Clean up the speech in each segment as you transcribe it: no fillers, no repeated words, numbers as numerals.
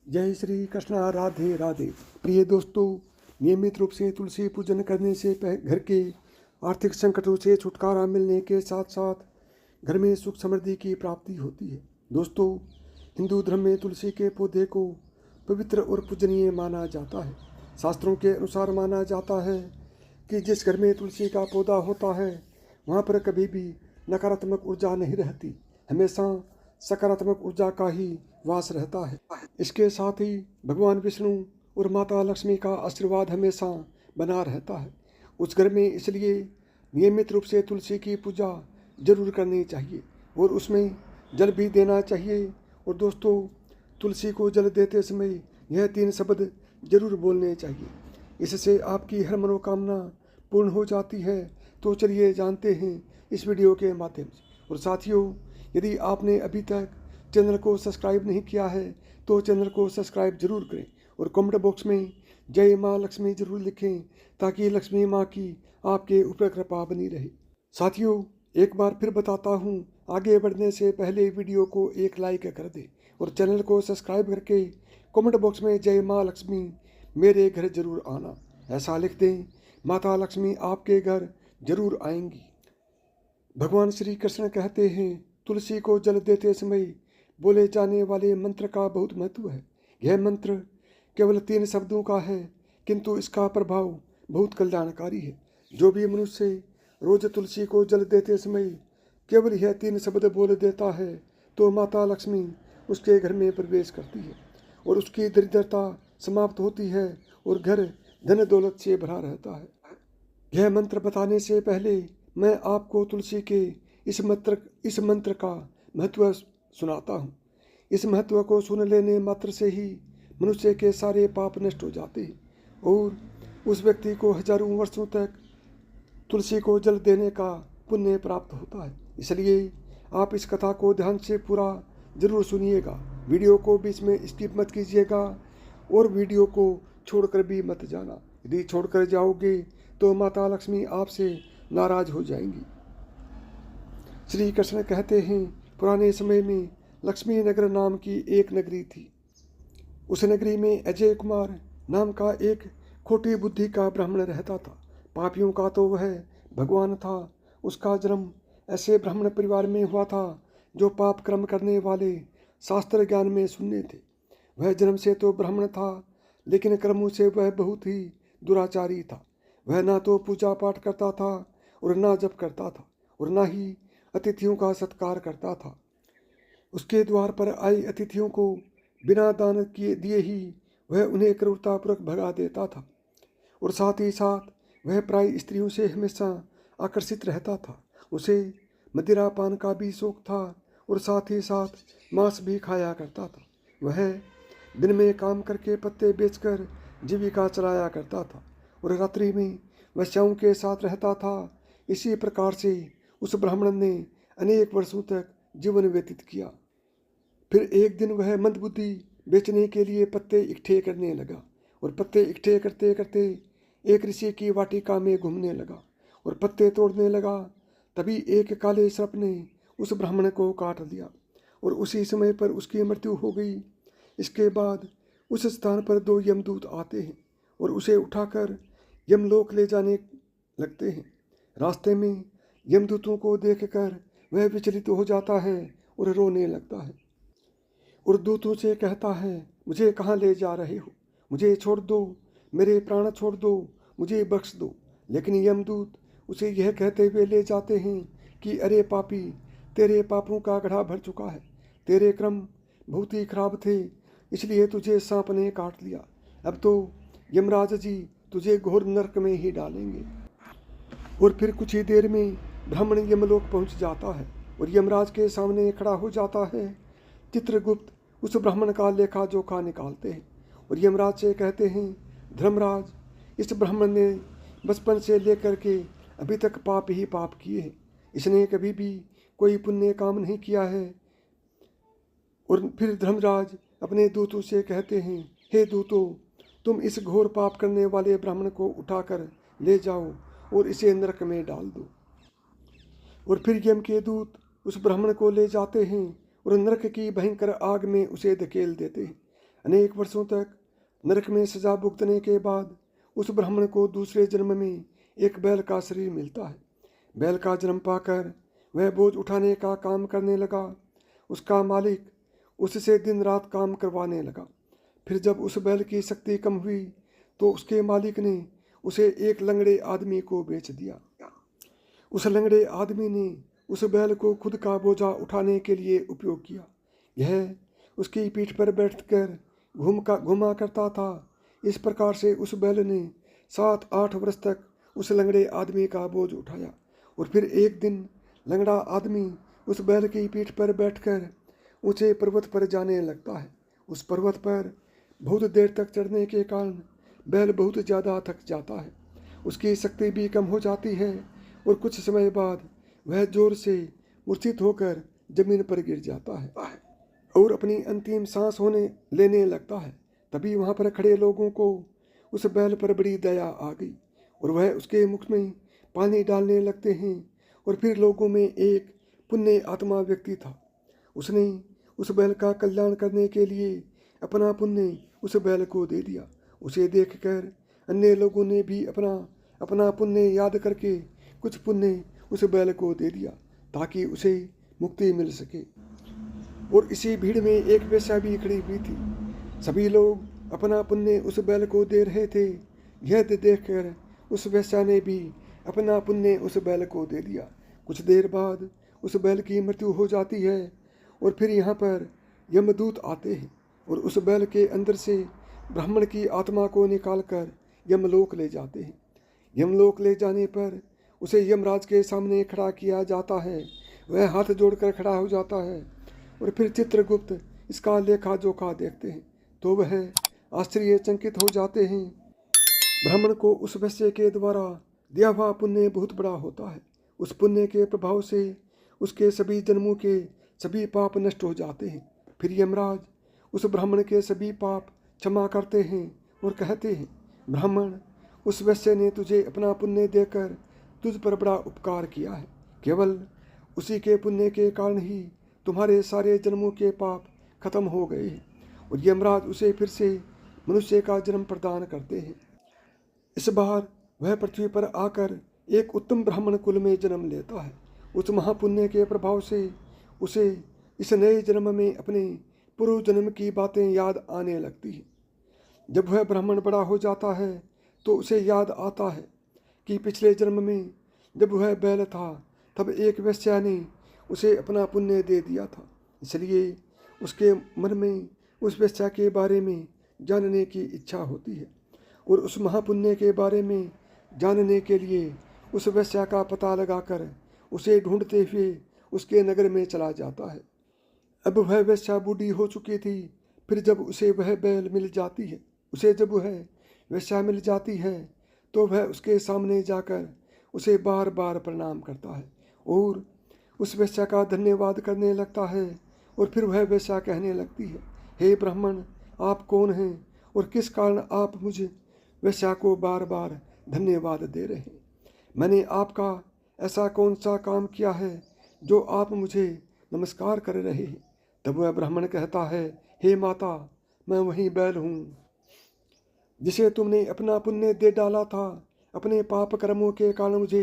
जय श्री कृष्णा, राधे राधे। प्रिय दोस्तों, नियमित रूप से तुलसी पूजन करने से घर के आर्थिक संकटों से छुटकारा मिलने के साथ साथ घर में सुख समृद्धि की प्राप्ति होती है। दोस्तों, हिंदू धर्म में तुलसी के पौधे को पवित्र और पूजनीय माना जाता है। शास्त्रों के अनुसार माना जाता है कि जिस घर में तुलसी का पौधा होता है वहाँ पर कभी भी नकारात्मक ऊर्जा नहीं रहती, हमेशा सकारात्मक ऊर्जा का ही वास रहता है। इसके साथ ही भगवान विष्णु और माता लक्ष्मी का आशीर्वाद हमेशा बना रहता है उस घर में। इसलिए नियमित रूप से तुलसी की पूजा जरूर करनी चाहिए और उसमें जल भी देना चाहिए। और दोस्तों, तुलसी को जल देते समय यह 3 शब्द जरूर बोलने चाहिए, इससे आपकी हर मनोकामना पूर्ण हो जाती है। तो चलिए जानते हैं इस वीडियो के माध्यम से। और साथियों, यदि आपने अभी तक चैनल को सब्सक्राइब नहीं किया है तो चैनल को सब्सक्राइब जरूर करें और कमेंट बॉक्स में जय माँ लक्ष्मी जरूर लिखें ताकि लक्ष्मी माँ की आपके ऊपर कृपा बनी रहे। साथियों, एक बार फिर बताता हूँ, आगे बढ़ने से पहले वीडियो को एक लाइक कर दें और चैनल को सब्सक्राइब करके कमेंट बॉक्स में जय माँ लक्ष्मी मेरे घर जरूर आना ऐसा लिख दें। माता लक्ष्मी आपके घर जरूर आएंगी। भगवान श्री कृष्ण कहते हैं, तुलसी को जल देते समय बोले जाने वाले मंत्र का बहुत महत्व है। यह मंत्र केवल 3 शब्दों का है, किंतु इसका प्रभाव बहुत कल्याणकारी है। जो भी मनुष्य रोज तुलसी को जल देते समय केवल यह 3 शब्द बोल देता है तो माता लक्ष्मी उसके घर में प्रवेश करती है और उसकी दरिद्रता समाप्त होती है और घर धन दौलत से भरा रहता है। यह मंत्र बताने से पहले मैं आपको तुलसी के इस मंत्र का महत्व सुनाता हूँ। इस महत्व को सुन लेने मात्र से ही मनुष्य के सारे पाप नष्ट हो जाते हैं और उस व्यक्ति को हजारों वर्षों तक तुलसी को जल देने का पुण्य प्राप्त होता है। इसलिए आप इस कथा को ध्यान से पूरा जरूर सुनिएगा। वीडियो को बीच में स्किप मत कीजिएगा और वीडियो को छोड़कर भी मत जाना। यदि छोड़कर जाओगे तो माता लक्ष्मी आपसे नाराज हो जाएंगी। श्री कृष्ण कहते हैं, पुराने समय में लक्ष्मी नगर नाम की एक नगरी थी। उस नगरी में अजय कुमार नाम का एक खोटी बुद्धि का ब्राह्मण रहता था। पापियों का तो वह भगवान था। उसका जन्म ऐसे ब्राह्मण परिवार में हुआ था जो पाप कर्म करने वाले शास्त्र ज्ञान में शून्य थे। वह जन्म से तो ब्राह्मण था, लेकिन कर्मों से वह बहुत ही दुराचारी था। वह ना तो पूजा पाठ करता था और ना जप करता था और ना ही अतिथियों का सत्कार करता था। उसके द्वार पर आए अतिथियों को बिना दान किए दिए ही वह उन्हें क्रूरतापूर्वक भगा देता था और साथ ही साथ वह प्राय स्त्रियों से हमेशा आकर्षित रहता था। उसे मदिरा पान का भी शौक था और साथ ही साथ मांस भी खाया करता था। वह दिन में काम करके पत्ते बेचकर जीविका चलाया करता था और रात्रि में वैश्याओं के साथ रहता था। इसी प्रकार से उस ब्राह्मण ने अनेक वर्षों तक जीवन व्यतीत किया। फिर एक दिन वह मंदबुद्धि बेचने के लिए पत्ते इकट्ठे करने लगा और पत्ते इकट्ठे करते करते एक ऋषि की वाटिका में घूमने लगा और पत्ते तोड़ने लगा। तभी एक काले सर्प ने उस ब्राह्मण को काट दिया और उसी समय पर उसकी मृत्यु हो गई। इसके बाद उस स्थान पर 2 यमदूत आते हैं और उसे उठाकर यमलोक ले जाने लगते हैं। रास्ते में यमदूतों को देखकर वह विचलित हो जाता है और रोने लगता है और दूतों से कहता है, मुझे कहाँ ले जा रहे हो? मुझे छोड़ दो, मेरे प्राण छोड़ दो, मुझे बख्श दो। लेकिन यमदूत उसे यह कहते हुए ले जाते हैं कि अरे पापी, तेरे पापों का घड़ा भर चुका है। तेरे कर्म बहुत ही खराब थे, इसलिए तुझे सांप ने काट लिया। अब तो यमराज जी तुझे घोर नरक में ही डालेंगे। और फिर कुछ ही देर में ब्राह्मण यमलोक पहुंच जाता है और यमराज के सामने खड़ा हो जाता है। चित्रगुप्त उस ब्राह्मण का लेखा जोखा निकालते हैं और यमराज से कहते हैं, धर्मराज, इस ब्राह्मण ने बचपन से लेकर के अभी तक पाप ही पाप किए हैं। इसने कभी भी कोई पुण्य काम नहीं किया है। और फिर धर्मराज अपने दूतों से कहते हैं, हे दूतों, तुम इस घोर पाप करने वाले ब्राह्मण को उठाकर ले जाओ और इसे नरक में डाल दो। और फिर यम के दूत उस ब्राह्मण को ले जाते हैं और नरक की भयंकर आग में उसे धकेल देते हैं। अनेक वर्षों तक नरक में सजा भुगतने के बाद उस ब्राह्मण को दूसरे जन्म में एक बैल का शरीर मिलता है। बैल का जन्म पाकर वह बोझ उठाने का काम करने लगा। उसका मालिक उससे दिन रात काम करवाने लगा। फिर जब उस बैल की शक्ति कम हुई तो उसके मालिक ने उसे एक लंगड़े आदमी को बेच दिया। उस लंगड़े आदमी ने उस बैल को खुद का बोझा उठाने के लिए उपयोग किया। यह उसकी पीठ पर बैठकर घुमा करता था। इस प्रकार से उस बैल ने 7-8 वर्ष तक उस लंगड़े आदमी का बोझ उठाया। और फिर एक दिन लंगड़ा आदमी उस बैल की पीठ पर बैठकर ऊंचे पर्वत पर जाने लगता है। उस पर्वत पर बहुत देर तक चढ़ने के कारण बैल बहुत ज़्यादा थक जाता है। उसकी शक्ति भी कम हो जाती है और कुछ समय बाद वह जोर से मूर्छित होकर जमीन पर गिर जाता है और अपनी अंतिम सांस लेने लगता है। तभी वहाँ पर खड़े लोगों को उस बैल पर बड़ी दया आ गई और वह उसके मुख में पानी डालने लगते हैं। और फिर लोगों में एक पुण्य आत्मा व्यक्ति था। उसने उस बैल का कल्याण करने के लिए अपना पुण्य उस बैल को दे दिया। उसे देखकर अन्य लोगों ने भी अपना अपना पुण्य याद करके कुछ पुण्य उस बैल को दे दिया ताकि उसे मुक्ति मिल सके। और इसी भीड़ में एक वेश्या भी खड़ी हुई थी। सभी लोग अपना पुण्य उस बैल को दे रहे थे। यह देखकर उस वेश्या ने भी अपना पुण्य उस बैल को दे दिया। कुछ देर बाद उस बैल की मृत्यु हो जाती है और फिर यहाँ पर यमदूत आते हैं और उस बैल के अंदर से ब्राह्मण की आत्मा को निकालकर यमलोक ले जाते हैं। यमलोक ले जाने पर उसे यमराज के सामने खड़ा किया जाता है। वह हाथ जोड़कर खड़ा हो जाता है और फिर चित्रगुप्त इसका लेखा जोखा देखते हैं तो वह आश्चर्यचकित हो जाते हैं। ब्राह्मण को उस वैश्य के द्वारा दिया हुआ पुण्य बहुत बड़ा होता है। उस पुण्य के प्रभाव से उसके सभी जन्मों के सभी पाप नष्ट हो जाते हैं। फिर यमराज उस ब्राह्मण के सभी पाप क्षमा करते हैं और कहते हैं, ब्राह्मण, उस वैश्य ने तुझे अपना पुण्य देकर तुझ पर बड़ा उपकार किया है। केवल उसी के पुण्य के कारण ही तुम्हारे सारे जन्मों के पाप खत्म हो गए हैं। और यमराज उसे फिर से मनुष्य का जन्म प्रदान करते हैं। इस बार वह पृथ्वी पर आकर एक उत्तम ब्राह्मण कुल में जन्म लेता है। उस महापुण्य के प्रभाव से उसे इस नए जन्म में अपने पूर्व जन्म की बातें याद आने लगती हैं। जब वह ब्राह्मण बड़ा हो जाता है तो उसे याद आता है कि पिछले जन्म में जब वह बैल था तब एक वेश्या ने उसे अपना पुण्य दे दिया था। इसलिए उसके मन में उस वेश्या के बारे में जानने की इच्छा होती है और उस महापुण्य के बारे में जानने के लिए उस वेश्या का पता लगाकर उसे ढूंढते हुए उसके नगर में चला जाता है। अब वह वेश्या बूढ़ी हो चुकी थी। फिर जब उसे वह बैल मिल जाती है जब वह वेश्या मिल जाती है तो वह उसके सामने जाकर उसे बार बार प्रणाम करता है और उस वेश्या का धन्यवाद करने लगता है। और फिर वह वेश्या कहने लगती है, हे ब्राह्मण, आप कौन हैं और किस कारण आप मुझे वेश्या को बार बार धन्यवाद दे रहे हैं? मैंने आपका ऐसा कौन सा काम किया है जो आप मुझे नमस्कार कर रहे हैं? तब वह ब्राह्मण कहता है, हे माता, मैं वही बैल हूँ जिसे तुमने अपना पुण्य दे डाला था। अपने पाप कर्मों के कारण मुझे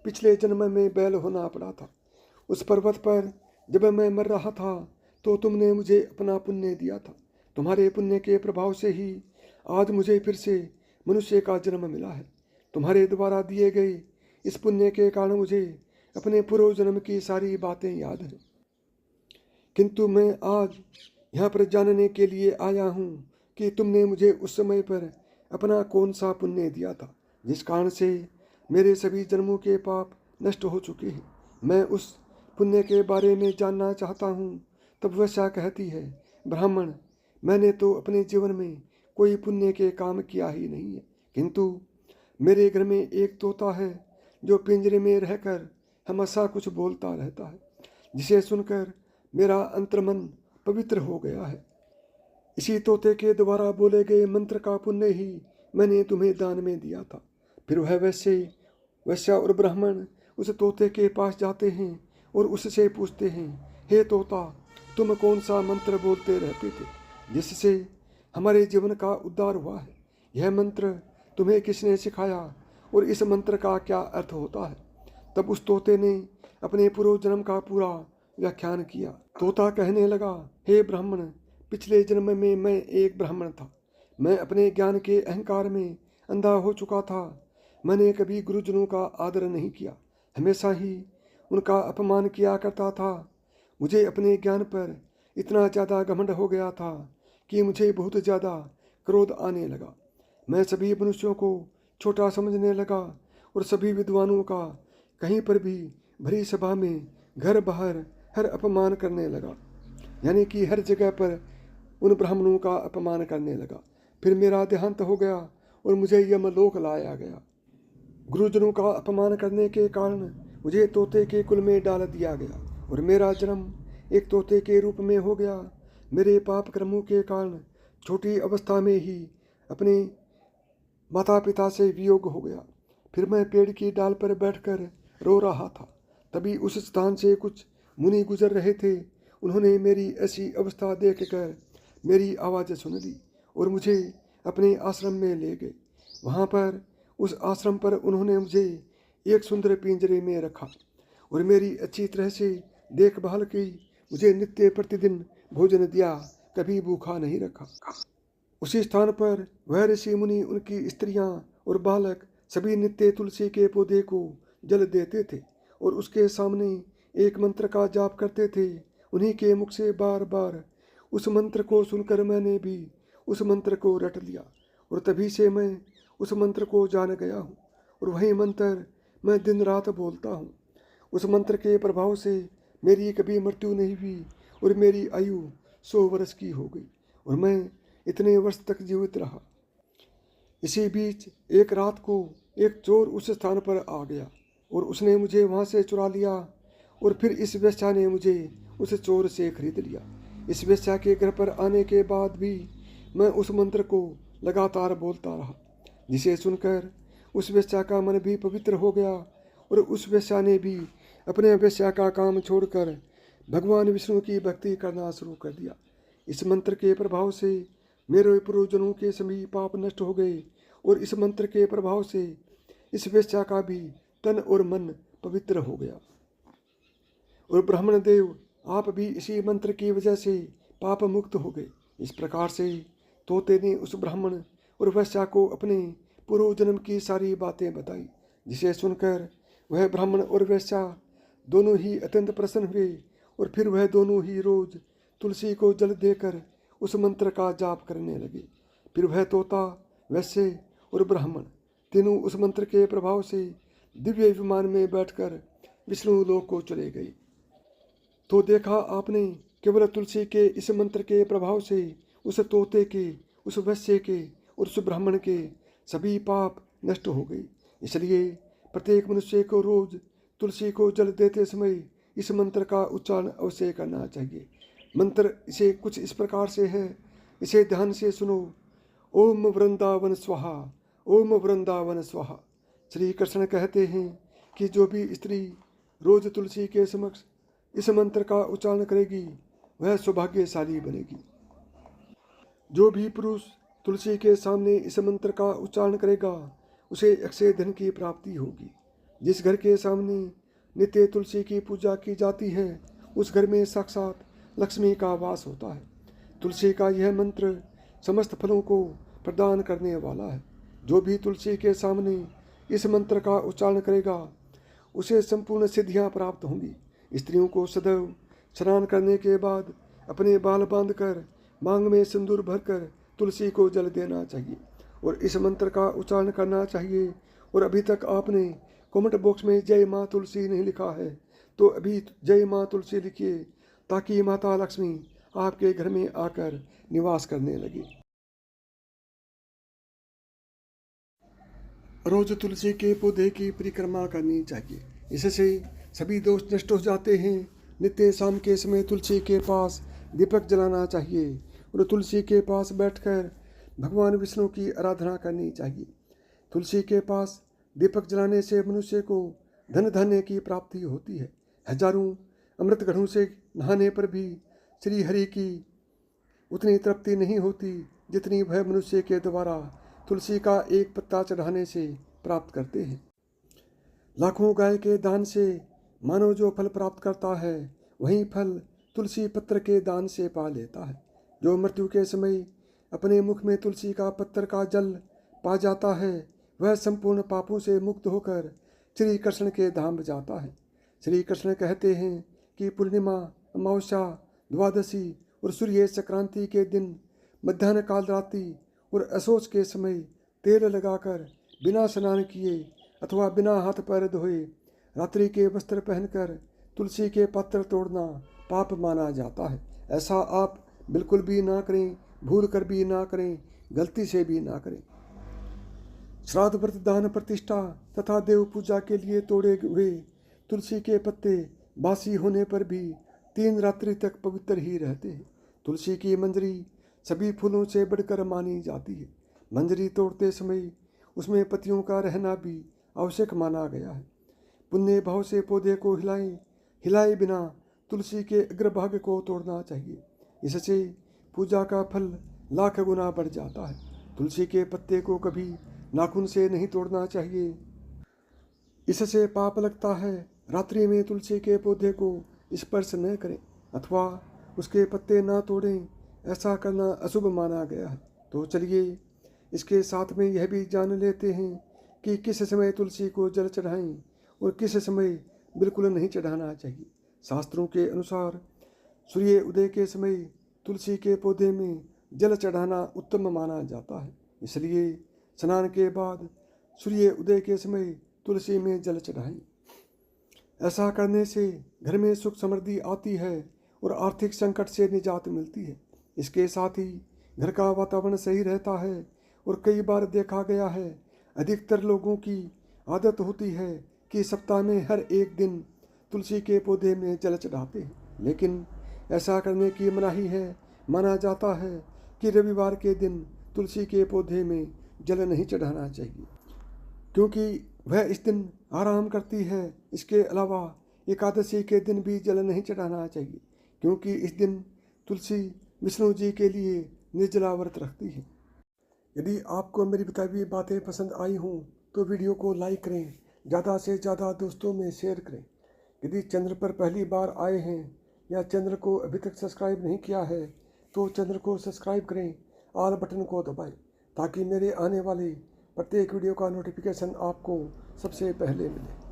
पिछले जन्म में बैल होना पड़ा था। उस पर्वत पर जब मैं मर रहा था तो तुमने मुझे अपना पुण्य दिया था। तुम्हारे पुण्य के प्रभाव से ही आज मुझे फिर से मनुष्य का जन्म मिला है। तुम्हारे द्वारा दिए गए इस पुण्य के कारण मुझे अपने पूर्व जन्म की सारी बातें याद हैं। किंतु मैं आज यहाँ पर जानने के लिए आया हूँ कि तुमने मुझे उस समय पर अपना कौन सा पुण्य दिया था जिस कारण से मेरे सभी जन्मों के पाप नष्ट हो चुके हैं। मैं उस पुण्य के बारे में जानना चाहता हूँ। तब वेश्या कहती है, ब्राह्मण, मैंने तो अपने जीवन में कोई पुण्य के काम किया ही नहीं है, किंतु मेरे घर में एक तोता है जो पिंजरे में रहकर हमेशा कुछ बोलता रहता है, जिसे सुनकर मेरा अंतर्मन पवित्र हो गया है। इसी तोते के द्वारा बोले गए मंत्र का पुण्य ही मैंने तुम्हें दान में दिया था। फिर वह वेश्या और ब्राह्मण उस तोते के पास जाते हैं और उससे पूछते हैं, हे तोता, तुम कौन सा मंत्र बोलते रहते थे जिससे हमारे जीवन का उद्धार हुआ है। यह मंत्र तुम्हें किसने सिखाया और इस मंत्र का क्या अर्थ होता है? तब उस तोते ने अपने पूर्व जन्म का पूरा व्याख्यान किया। तोता कहने लगा, हे ब्राह्मण, पिछले जन्म में मैं एक ब्राह्मण था। मैं अपने ज्ञान के अहंकार में अंधा हो चुका था। मैंने कभी गुरुजनों का आदर नहीं किया, हमेशा ही उनका अपमान किया करता था। मुझे अपने ज्ञान पर इतना ज़्यादा घमंड हो गया था कि मुझे बहुत ज़्यादा क्रोध आने लगा। मैं सभी मनुष्यों को छोटा समझने लगा और सभी विद्वानों का कहीं पर भी भरी सभा में घर बाहर हर अपमान करने लगा, यानी कि हर जगह पर उन ब्राह्मणों का अपमान करने लगा। फिर मेरा देहांत हो गया और मुझे यमलोक लाया गया। गुरुजनों का अपमान करने के कारण मुझे तोते के कुल में डाल दिया गया और मेरा जन्म एक तोते के रूप में हो गया। मेरे पाप कर्मों के कारण छोटी अवस्था में ही अपने माता पिता से वियोग हो गया। फिर मैं पेड़ की डाल पर बैठकर रो रहा था। तभी उस स्थान से कुछ मुनि गुजर रहे थे। उन्होंने मेरी ऐसी अवस्था देखकर मेरी आवाज़ सुन ली और मुझे अपने आश्रम में ले गए। वहाँ पर उस आश्रम पर उन्होंने मुझे एक सुंदर पिंजरे में रखा और मेरी अच्छी तरह से देखभाल की। मुझे नित्य प्रतिदिन भोजन दिया, कभी भूखा नहीं रखा। उसी स्थान पर वह ऋषि मुनि, उनकी स्त्रियां और बालक सभी नित्य तुलसी के पौधे को जल देते थे और उसके सामने एक मंत्र का जाप करते थे। उन्हीं के मुख से बार बार उस मंत्र को सुनकर मैंने भी उस मंत्र को रट लिया और तभी से मैं उस मंत्र को जान गया हूँ और वही मंत्र मैं दिन रात बोलता हूँ। उस मंत्र के प्रभाव से मेरी कभी मृत्यु नहीं हुई और मेरी आयु 100 वर्ष की हो गई और मैं इतने वर्ष तक जीवित रहा। इसी बीच एक रात को एक चोर उस स्थान पर आ गया और उसने मुझे वहाँ से चुरा लिया और फिर इस वेश्या ने मुझे उस चोर से खरीद लिया। इस वेश्या के घर पर आने के बाद भी मैं उस मंत्र को लगातार बोलता रहा, जिसे सुनकर उस वेश्या का मन भी पवित्र हो गया और उस वेश्या ने भी अपने वेश्या का काम छोड़कर भगवान विष्णु की भक्ति करना शुरू कर दिया। इस मंत्र के प्रभाव से मेरे पूर्वजन्मों के सभी पाप नष्ट हो गए और इस मंत्र के प्रभाव से इस वेश्या का भी तन और मन पवित्र हो गया। और ब्राह्मण देव, आप भी इसी मंत्र की वजह से पाप मुक्त हो गए। इस प्रकार से तोते ने उस ब्राह्मण और वेश्या को अपने पूर्व जन्म की सारी बातें बताई, जिसे सुनकर वह ब्राह्मण और वेश्या दोनों ही अत्यंत प्रसन्न हुए और फिर वह दोनों ही रोज तुलसी को जल देकर उस मंत्र का जाप करने लगे। फिर वह तोता, वैश्य और ब्राह्मण तीनों उस मंत्र के प्रभाव से दिव्य विमान में बैठकर विष्णु लोक को चले गए। तो देखा आपने, केवल तुलसी के इस मंत्र के प्रभाव से उस तोते के, उस वैश्य के और उस ब्राह्मण के सभी पाप नष्ट हो गए। इसलिए प्रत्येक मनुष्य को रोज तुलसी को जल देते समय इस मंत्र का उच्चारण अवश्य करना चाहिए। मंत्र इसे कुछ इस प्रकार से है, इसे ध्यान से सुनो। ओम वृंदावन स्वाहा, ओम वृंदावन स्वाहा। श्री कृष्ण कहते हैं कि जो भी स्त्री रोज तुलसी के समक्ष इस मंत्र का उच्चारण करेगी वह सौभाग्यशाली बनेगी। जो भी पुरुष तुलसी के सामने इस मंत्र का उच्चारण करेगा उसे अक्षय धन की प्राप्ति होगी। जिस घर के सामने नित्य तुलसी की पूजा की जाती है उस घर में साक्षात लक्ष्मी का वास होता है। तुलसी का यह मंत्र समस्त फलों को प्रदान करने वाला है। जो भी तुलसी के सामने इस मंत्र का उच्चारण करेगा उसे संपूर्ण सिद्धियां प्राप्त होंगी। स्त्रियों को सदैव स्नान करने के बाद अपने बाल बांधकर मांग में सिंदूर भरकर तुलसी को जल देना चाहिए और इस मंत्र का उच्चारण करना चाहिए। और अभी तक आपने कमेंट बॉक्स में जय माँ तुलसी नहीं लिखा है तो अभी जय माँ तुलसी लिखिए, ताकि माता लक्ष्मी आपके घर में आकर निवास करने लगे। रोज तुलसी के पौधे की परिक्रमा करनी चाहिए, इससे सभी दोष नष्ट हो जाते हैं। नित्य शाम के समय तुलसी के पास दीपक जलाना चाहिए और तुलसी के पास बैठकर भगवान विष्णु की आराधना करनी चाहिए। तुलसी के पास दीपक जलाने से मनुष्य को धन धान्य की प्राप्ति होती है। हजारों अमृत घड़ों से नहाने पर भी श्री हरि की उतनी तृप्ति नहीं होती जितनी वह मनुष्य के द्वारा तुलसी का एक पत्ता चढ़ाने से प्राप्त करते हैं। लाखों गाय के दान से मानव जो फल प्राप्त करता है, वही फल तुलसी पत्र के दान से पा लेता है। जो मृत्यु के समय अपने मुख में तुलसी का पत्र का जल पा जाता है, वह संपूर्ण पापों से मुक्त होकर श्री कृष्ण के धाम जाता है। श्री कृष्ण कहते हैं कि पूर्णिमा, अमावस्या, द्वादशी और सूर्य संक्रांति के दिन मध्याह्न काल रात्रि और असोच के समय तेल लगाकर बिना स्नान किए अथवा बिना हाथ पैर धोए रात्रि के वस्त्र पहनकर तुलसी के पत्र तोड़ना पाप माना जाता है। ऐसा आप बिल्कुल भी ना करें, भूल कर भी ना करें, गलती से भी ना करें। श्राद्ध, व्रत, दान, प्रतिष्ठा तथा देव पूजा के लिए तोड़े हुए तुलसी के पत्ते बासी होने पर भी 3 रात्रि तक पवित्र ही रहते हैं। तुलसी की मंजरी सभी फूलों से बढ़कर मानी जाती है। मंजरी तोड़ते समय उसमें पत्तियों का रहना भी आवश्यक माना गया है। पुण्य भाव से पौधे को हिलाए बिना तुलसी के अग्रभाग को तोड़ना चाहिए। इससे पूजा का फल लाख गुना बढ़ जाता है। तुलसी के पत्ते को कभी नाखून से नहीं तोड़ना चाहिए, इससे पाप लगता है। रात्रि में तुलसी के पौधे को स्पर्श न करें अथवा उसके पत्ते ना तोड़ें, ऐसा करना अशुभ माना गया है। तो चलिए इसके साथ में यह भी जान लेते हैं कि किस समय तुलसी को जल चढ़ाएं और किस समय बिल्कुल नहीं चढ़ाना चाहिए। शास्त्रों के अनुसार सूर्य उदय के समय तुलसी के पौधे में जल चढ़ाना उत्तम माना जाता है। इसलिए स्नान के बाद सूर्य उदय के समय तुलसी में जल चढ़ाएं। ऐसा करने से घर में सुख समृद्धि आती है और आर्थिक संकट से निजात मिलती है। इसके साथ ही घर का वातावरण सही रहता है और कई बार देखा गया है, अधिकतर लोगों की आदत होती है कि सप्ताह में हर एक दिन तुलसी के पौधे में जल चढ़ाते हैं, लेकिन ऐसा करने की मनाही है। माना जाता है कि रविवार के दिन तुलसी के पौधे में जल नहीं चढ़ाना चाहिए, क्योंकि वह इस दिन आराम करती है। इसके अलावा एकादशी के दिन भी जल नहीं चढ़ाना चाहिए, क्योंकि इस दिन तुलसी विष्णु जी के लिए निर्जला व्रत रखती है। यदि आपको मेरी बताई हुई बातें पसंद आई हों तो वीडियो को लाइक करें, ज़्यादा से ज़्यादा दोस्तों में शेयर करें। यदि चैनल पर पहली बार आए हैं या चैनल को अभी तक सब्सक्राइब नहीं किया है तो चैनल को सब्सक्राइब करें, ऑल बटन को दबाएं, ताकि मेरे आने वाले प्रत्येक वीडियो का नोटिफिकेशन आपको सबसे पहले मिले।